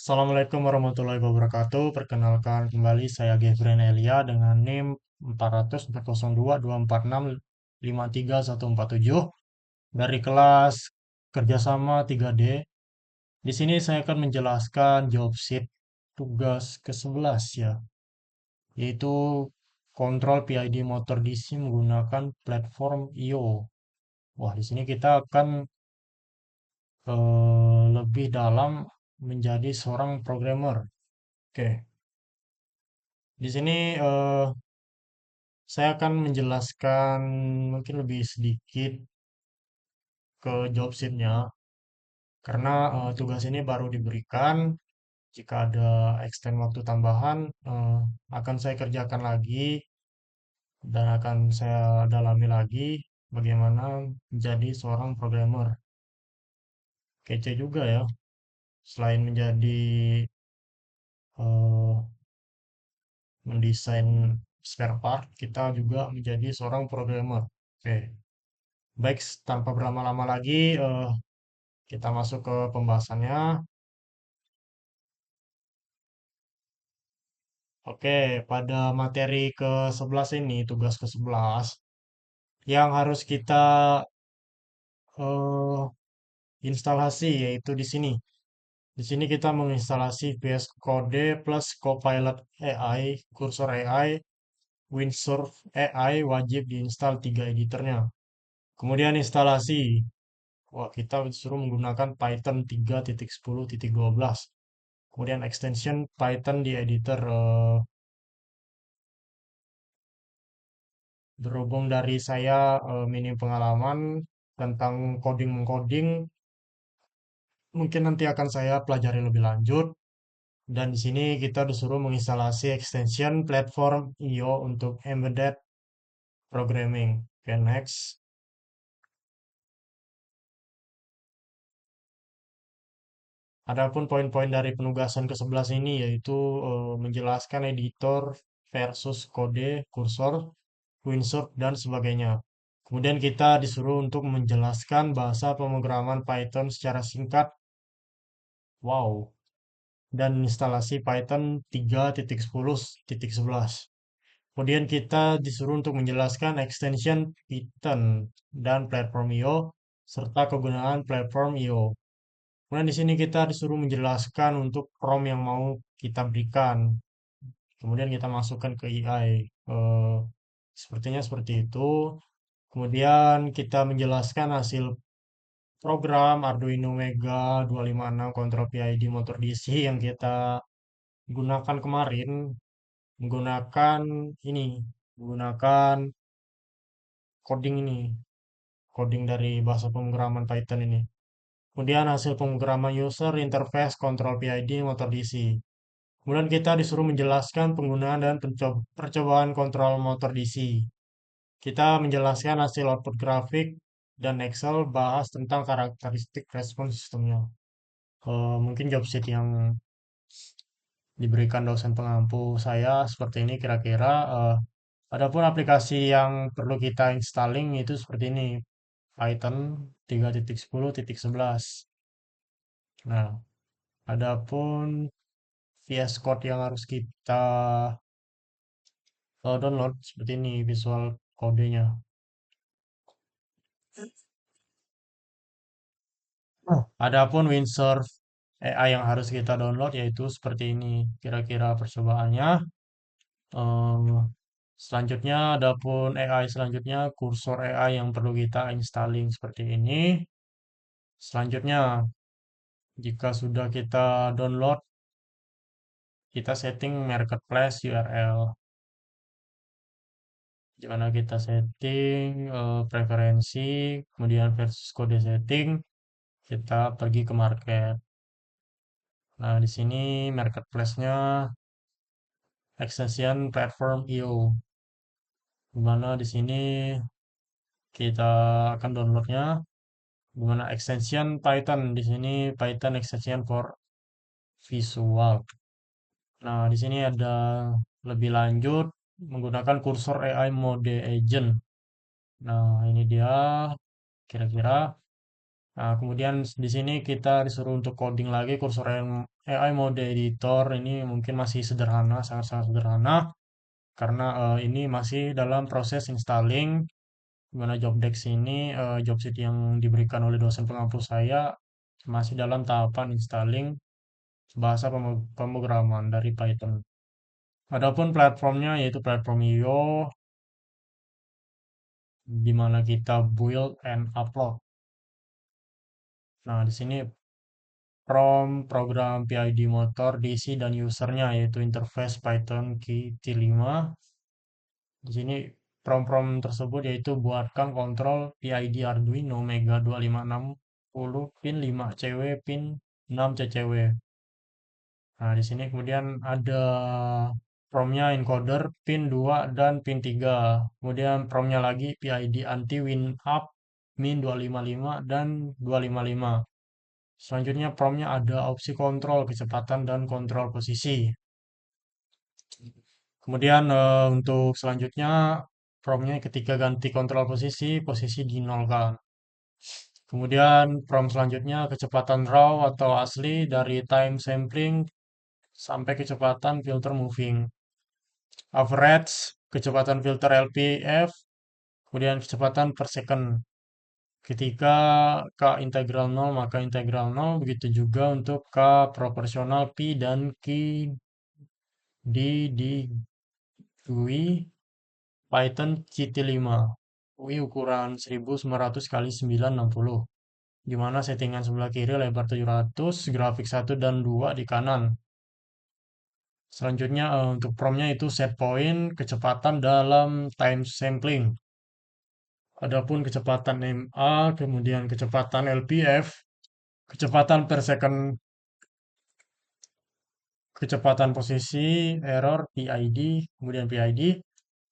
Assalamualaikum warahmatullahi wabarakatuh. Perkenalkan kembali saya Gevren Elia dengan NIM 40224653147 dari kelas kerjasama 3D. Di sini saya akan menjelaskan job sheet tugas ke-11 ya, yaitu kontrol PID motor DC menggunakan platform IO. Wah, di sini kita akan lebih dalam menjadi seorang programmer. Oke, di sini saya akan menjelaskan mungkin lebih sedikit ke job sheet-nya karena tugas ini baru diberikan. Jika ada extend waktu tambahan, akan saya kerjakan lagi dan akan saya dalami lagi bagaimana menjadi seorang programmer. Kece juga ya, selain menjadi eh, mendesain spare part, kita juga menjadi seorang programmer. Oke, baik tanpa berlama-lama lagi, kita masuk ke pembahasannya. Oke, pada materi ke-11 ini, tugas ke-11, yang harus kita eh, instalasi yaitu di sini. Di sini kita menginstalasi VS Code plus Copilot AI, Cursor AI, Windsurf AI wajib diinstal tiga editornya. Kemudian instalasi. Wah, kita disuruh menggunakan Python 3.10.12. Kemudian extension Python di editor. Berhubung dari saya minim pengalaman tentang coding-coding, mungkin nanti akan saya pelajari lebih lanjut. Dan di sini kita disuruh menginstalasi extension platform IO untuk embedded programming. Oke, next. Adapun poin-poin dari penugasan ke-11 ini yaitu menjelaskan editor versus kode, kursor, Windsor, dan sebagainya. Kemudian kita disuruh untuk menjelaskan bahasa pemrograman Python secara singkat. Wow. Dan instalasi Python 3.10.11. Kemudian kita disuruh untuk menjelaskan extension Python dan platform IO serta kegunaan platform IO. Kemudian di sini kita disuruh menjelaskan untuk prompt yang mau kita berikan. Kemudian kita masukkan ke AI. Sepertinya seperti itu. Kemudian kita menjelaskan hasil program Arduino Mega 256 Control PID motor DC yang kita gunakan kemarin menggunakan ini, menggunakan coding ini, coding dari bahasa pemrograman Python ini. Kemudian hasil pemrograman user interface control PID motor DC. Kemudian kita disuruh menjelaskan penggunaan dan percobaan kontrol motor DC. Kita menjelaskan hasil output grafik dan Excel bahas tentang karakteristik respon sistemnya. Mungkin job sheet yang diberikan dosen pengampu saya seperti ini kira-kira. Adapun aplikasi yang perlu kita installing itu seperti ini, Python 3.10.11. Nah, adapun VS Code yang harus kita download seperti ini visual kodenya. Adapun Windsurf AI yang harus kita download yaitu seperti ini kira-kira percobaannya. Em, Selanjutnya, adapun AI selanjutnya, kursor AI yang perlu kita installing seperti ini. Selanjutnya, jika sudah kita download, kita setting marketplace URL. Di mana kita setting preferensi, kemudian versus kode setting, kita pergi ke market. Nah, di sini marketplace-nya extension platform IO. Di mana di sini kita akan downloadnya. Di mana extension Python di sini Python extension for visual. Nah, di sini ada lebih lanjut menggunakan kursor AI mode agent. Nah, ini dia kira-kira. Nah, kemudian di sini kita disuruh untuk coding lagi kursor AI mode editor ini mungkin masih sederhana, sangat-sangat sederhana karena ini masih dalam proses installing. Dimana Jobdex ini jobsit yang diberikan oleh dosen pengampu saya masih dalam tahapan installing bahasa pemrograman dari Python. Adapun platformnya yaitu platform IO di mana kita build and upload. Nah, di sini program PID motor diisi dan usernya yaitu interface Python Qt5. Di sini prom tersebut yaitu buatkan kontrol PID Arduino Mega 2560 pin 5CW pin 6CCW. Nah, di sini kemudian ada promnya encoder pin 2 dan pin 3. Kemudian promnya lagi PID anti win up min 255 dan 255. Selanjutnya promnya ada opsi kontrol kecepatan dan kontrol posisi. Kemudian untuk selanjutnya promnya ketika ganti kontrol posisi, posisi dinolkan. Kemudian prom selanjutnya kecepatan raw atau asli dari time sampling sampai kecepatan filter moving. Average, kecepatan filter LPF, kemudian kecepatan per second. Ketika K integral 0 maka integral 0, begitu juga untuk K proporsional Pi dan Q di GUI Python Qt5. UI ukuran 1900 kali 960, di mana settingan sebelah kiri lebar 700, grafik 1 dan 2 di kanan. Selanjutnya untuk promnya itu set point kecepatan dalam time sampling. Adapun kecepatan MA, kemudian kecepatan LPF, kecepatan per second, kecepatan posisi, error, PID, kemudian PID,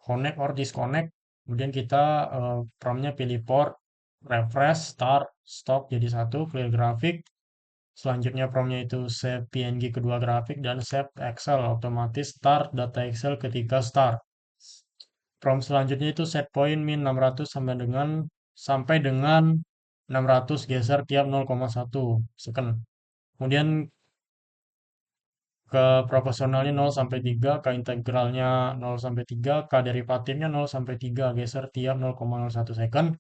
connect or disconnect. Kemudian kita promnya pilih port, refresh, start, stop jadi satu, clear grafik. Selanjutnya promnya itu save PNG kedua grafik dan save Excel otomatis start data Excel ketika start. Prompt selanjutnya itu set point min 600 sampai dengan 600 geser tiap 0,1 second. Kemudian ke proporsionalnya 0 sampai 3, ke integralnya 0 sampai 3, ke derivatifnya 0 sampai 3 geser tiap 0,01 second.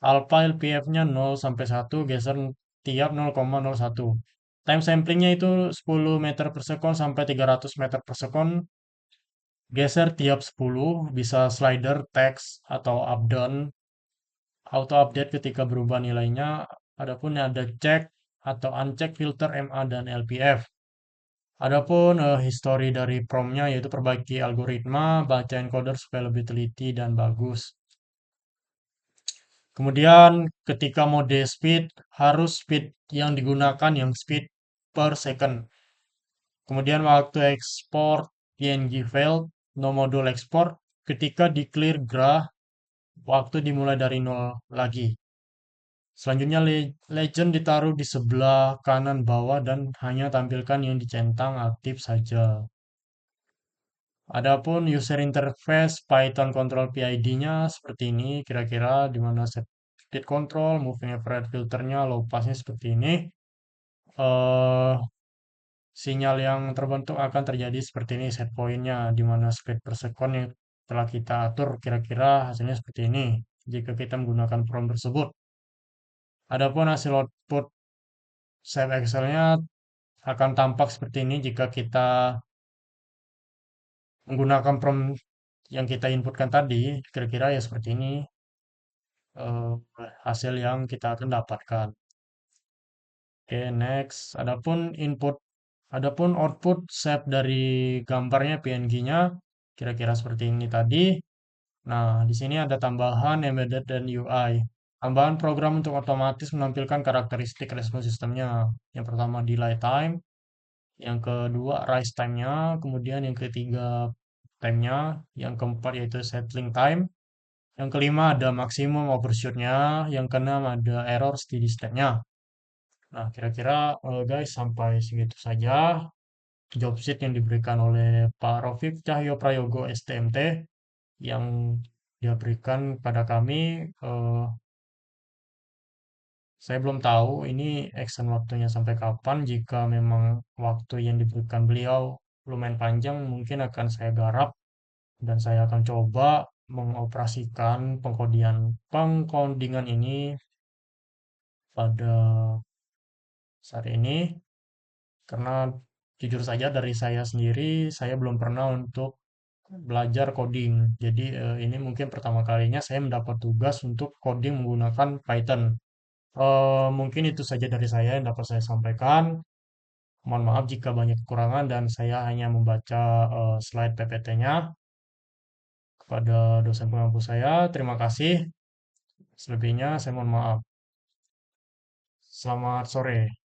Alpha LPF-nya 0 sampai 1 geser tiap 0,01. Time samplingnya itu 10 meter per second sampai 300 meter per second. Geser tiap 10, bisa slider, text, atau up down, auto update ketika berubah nilainya. Adapun ada check atau uncheck filter MA dan LPF. Adapun history dari promnya yaitu perbaiki algoritma, baca encoder supaya lebih teliti dan bagus. Kemudian ketika mode speed harus speed yang digunakan yang speed per second. Kemudian waktu ekspor PNG file, no module export ketika di clear grah waktu dimulai dari nol lagi. Selanjutnya legend ditaruh di sebelah kanan bawah dan hanya tampilkan yang dicentang aktif saja. Adapun user interface Python control PID-nya seperti ini kira-kira di mana speed control, moving average filternya, low passnya seperti ini. eh Sinyal yang terbentuk akan terjadi seperti ini set point-nya di mana speed per second yang telah kita atur kira-kira hasilnya seperti ini jika kita menggunakan prompt tersebut. Adapun hasil output save Excel-nya akan tampak seperti ini jika kita menggunakan prompt yang kita inputkan tadi, kira-kira ya seperti ini eh, hasil yang kita akan dapatkan. Oke, next. Adapun output save dari gambarnya PNG-nya kira-kira seperti ini tadi. Nah, di sini ada tambahan embedded dan UI. Tambahan program untuk otomatis menampilkan karakteristik respons sistemnya. Yang pertama delay time, yang kedua rise time-nya, kemudian yang ketiga time-nya, yang keempat yaitu settling time, yang kelima ada maksimum overshoot-nya, yang keenam ada error steady state-nya. Nah, kira-kira guys sampai segitu saja job sheet yang diberikan oleh Pak Rofik Cahyo Prayogo STMT yang dia berikan pada kami. Saya belum tahu ini extend waktunya sampai kapan. Jika memang waktu yang diberikan beliau lumayan panjang, mungkin akan saya garap dan saya akan coba mengoperasikan pengkodingan ini pada saat ini. Karena jujur saja dari saya sendiri, saya belum pernah untuk belajar coding. Jadi ini mungkin pertama kalinya saya mendapat tugas untuk coding menggunakan Python. Mungkin itu saja dari saya yang dapat saya sampaikan. Mohon maaf jika banyak kekurangan dan saya hanya membaca slide PPT-nya kepada dosen pengampu saya. Terima kasih. Selebihnya saya mohon maaf. Selamat sore.